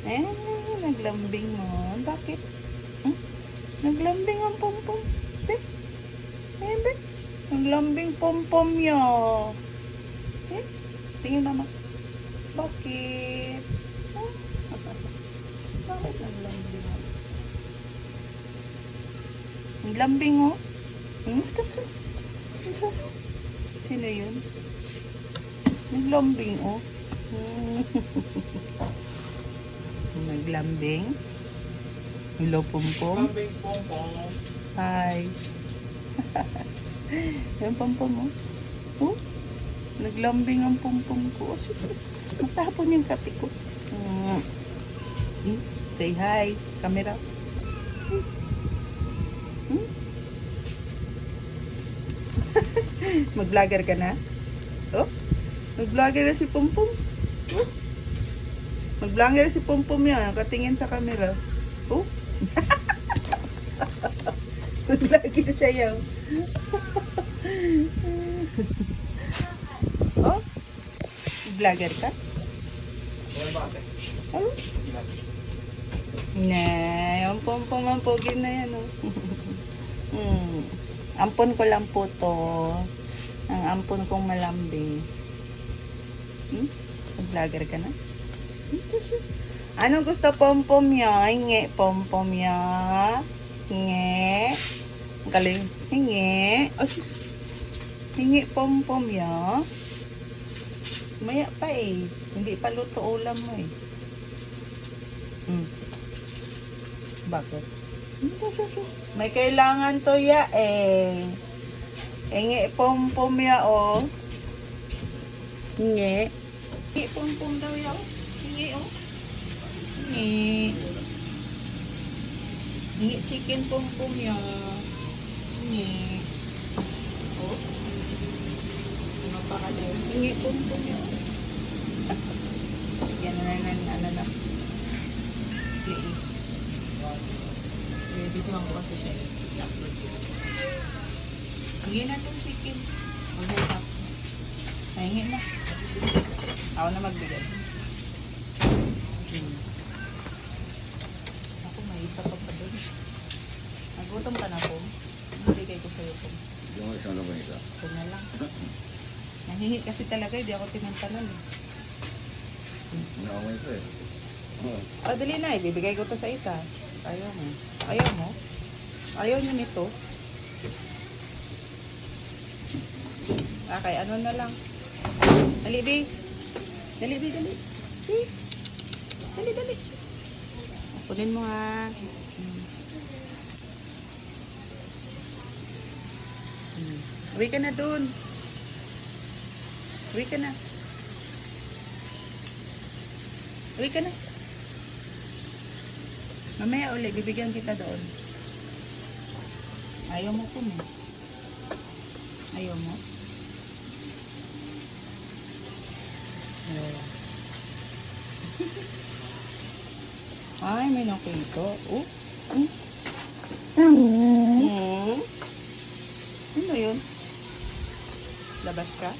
Eh, naglambing mo. Bakit? Hmm? Naglambing ang pompom. Be? Eh, be? Naglambing pompom niya. Eh? Tingin mama. Bakit? Huh? Bakit naglambing mo? Naglambing mo? Stop. Sino yun? Naglambing, oh. Naglambing. Hello, Pompom. Lambing Pompom. Hi. Yan, Pompom, oh. Oh, naglambing ang Pompom ko. Oh, matapon yung kape ko. Say hi, camera. Mag-vlogger ka na? Oh? Mag-vlogger na si Pompom. Oh? Mag-vlogger si Pompom yan. Nakatingin sa camera. Oh? Mag-vlogger siya. Oh? Vlogger ka? Oh? Na, yung Pompom ang pogi na yan. Oh. Ampon ko lang po to. Ang ampon kong malambing. Vlogger ka na? Anong gusto Pompom ya? Hingi Pompom ya. Hingi. Ang galing. Hingi. Oh, hingi Pompom ya. Maya pa eh. Hindi pa luto ulam mo eh. Bakit? May kailangan to ya eh. Hingi Pompom ya oh. Hingi. Hingi Pompom daw ya oh. Hingi oh. Hingi. Hingi chicken Pompom ya. Hingi. Oh. Napakalayo. Hingi Pompom ya. Yan na. Play. Dito lang ko kasi siya. Hingi na itong chicken. Okay, tap. Hingi na. Ako na magbigay. Ako, may isa pa pa doon. Nagutom ka na po. Nabigay ko sa'yo po. Hindi mo isang laban isa. Ito na lang. Nahihi kasi talaga, hindi ako tinantanan. Hindi ako may isa eh. O, dali na. Ibibigay ko to sa isa. Ayaw mo. Ayaw mo? Ayaw nyo nito. Okay, ano na lang. Dali, Bi. Dali. Dali. Kunin mo nga. Uwi ka na dun. Uwi ka na. Mamaya ulit, bibigyan kita doon. Ayaw mo po mo. Ayaw mo? Ay, may nakito. Oh. Ano yun? Labas ka?